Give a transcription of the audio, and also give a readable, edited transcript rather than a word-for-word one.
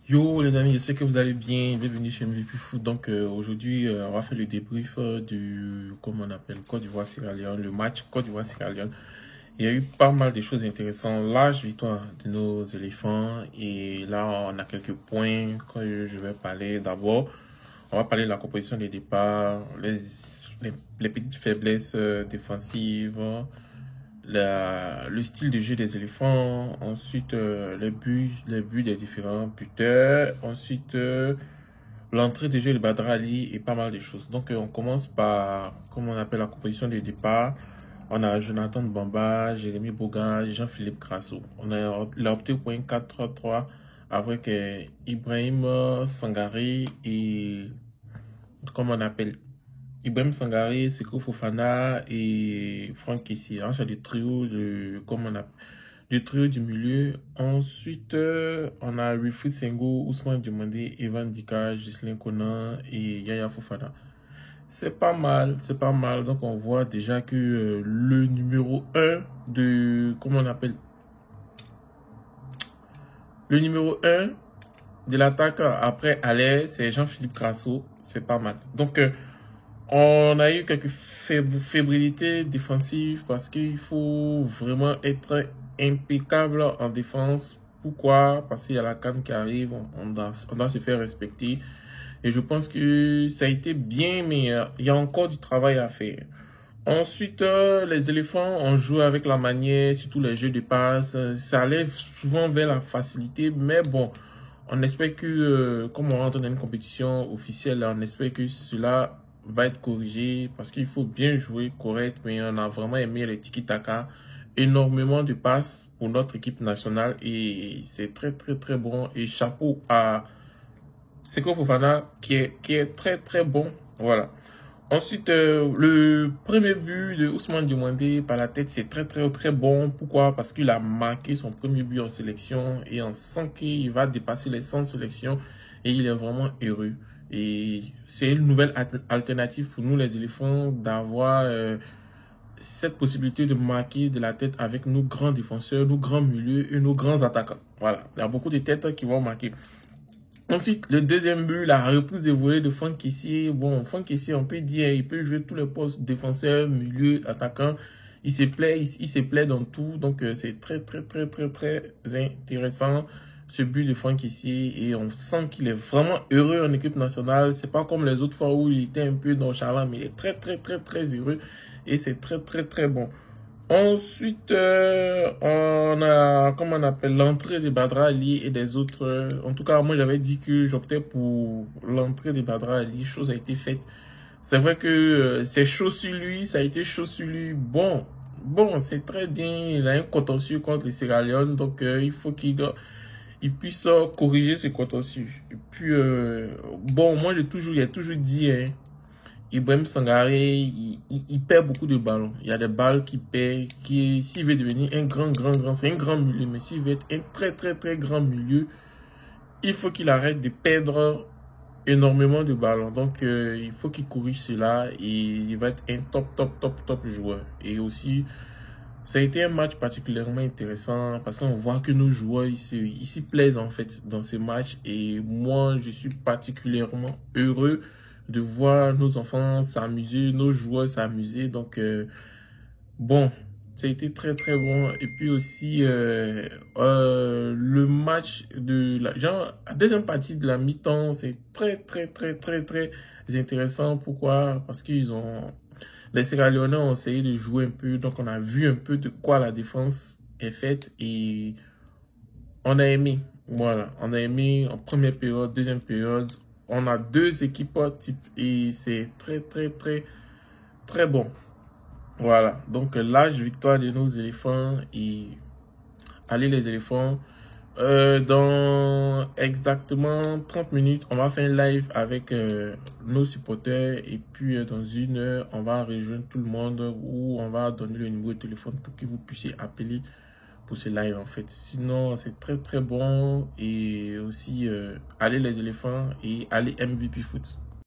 Yo les amis, j'espère que vous allez bien. Bienvenue chez MVP Foot. Donc aujourd'hui, on va faire le débrief du, comment on appelle, Côte d'Ivoire-Sierra Leone, le match Côte d'Ivoire-Sierra Leone. Il y a eu pas mal de choses intéressantes. Large victoire de nos éléphants. Et là, on a quelques points que je vais parler. D'abord, on va parler de la composition des départs, les petites faiblesses défensives, le style de jeu des éléphants, ensuite les buts des différents buteurs, ensuite l'entrée de jeu de Badra Ali et pas mal de choses. Donc on commence par, comme on appelle la composition des départs. On a Jonathan Bamba, Jérémy Boga, Jean-Philippe Grasso. Il a opté pour un 4-3-3 avec Ibrahim Sangare et, comment on appelle, Ibrahim Sangare, Seko Fofana et Franck Kessie. C'est le trio du trio du milieu. Ensuite, on a Wilfried Senghor, Ousmane Diomandé, Evan Dika, Ghislain Conan et Yaya Fofana. C'est pas mal, c'est pas mal. Donc, on voit déjà que le numéro 1 de, comment on appelle, le numéro 1 de l'attaque après Aller, c'est Jean-Philippe Grasso. C'est pas mal. Donc, on a eu quelques fébrilités défensives parce qu'il faut vraiment être impeccable en défense. Pourquoi? Parce qu'il y a la CAN qui arrive, on doit se faire respecter. Et je pense que ça a été bien, mais il y a encore du travail à faire. Ensuite, les éléphants ont joué avec la manière, surtout les jeux de passe. Ça allait souvent vers la facilité, mais bon, on espère que, comme on rentre dans une compétition officielle, on espère que cela va être corrigé parce qu'il faut bien jouer correct, mais on a vraiment aimé les tiki-taka, énormément de passes pour notre équipe nationale et c'est très très très bon et chapeau à Seko Fofana qui est très très bon, voilà. Ensuite, le premier but de Ousmane Diomandé par la tête, c'est très très très bon. Pourquoi? Parce qu'il a marqué son premier but en sélection et on sent qu'il va dépasser les 100 sélections et il est vraiment heureux. Et c'est une nouvelle alternative pour nous les éléphants d'avoir cette possibilité de marquer de la tête avec nos grands défenseurs, nos grands milieux et nos grands attaquants. Voilà, il y a beaucoup de têtes qui vont marquer. Ensuite, le deuxième but, la reprise de volée de Franck Kessie. Bon, Franck Kessie, on peut dire, il peut jouer tous les postes, défenseur, milieu, attaquant. Il se plaît dans tout. Donc, c'est très, très, très, très, très intéressant, ce but de Franck Kessie. Et on sent qu'il est vraiment heureux en équipe nationale. C'est pas comme les autres fois où il était un peu nonchalant, mais il est très, très, très, très heureux. Et c'est très, très, très bon. Ensuite, on a, comment on appelle, l'entrée de Badra Ali et des autres. En tout cas, moi, j'avais dit que j'optais pour l'entrée de Badra Ali. Chose a été faite. C'est vrai que c'est chaud sur lui. Ça a été chaud sur lui. Bon, c'est très bien. Il a un contentieux contre les Sierra Leone. Donc, il faut qu'il puisse corriger ses contentieux. Et puis, bon, moi, j'ai toujours dit, hein, Ibrahim Sangare, il perd beaucoup de ballons. Il y a des balles qu'il perd, s'il veut devenir un grand, c'est un grand milieu, mais s'il veut être un très, très, très grand milieu, il faut qu'il arrête de perdre énormément de ballons. Donc, il faut qu'il corrige cela et il va être un top joueur. Et aussi, ça a été un match particulièrement intéressant parce qu'on voit que nos joueurs, ils s'y plaisent en fait dans ce match. Et moi, je suis particulièrement heureux de voir nos enfants s'amuser, nos joueurs s'amuser. Donc, bon, ça a été très très bon. Et puis aussi, le match de la deuxième partie de la mi-temps, c'est très très très très très intéressant. Pourquoi? Parce qu'ils ont, les Sierra Leonais ont essayé de jouer un peu. Donc, on a vu un peu de quoi la défense est faite et on a aimé. Voilà, on a aimé en première période, deuxième période. On a deux équipes type et c'est très, très, très, très bon. Voilà, donc large victoire de nos éléphants et allez les éléphants. Dans exactement 30 minutes, on va faire un live avec nos supporters et puis dans une heure, on va rejoindre tout le monde où on va donner le numéro de téléphone pour que vous puissiez appeler pour ce live en fait. Sinon, c'est très très bon et aussi allez les éléphants et allez MVP Foot.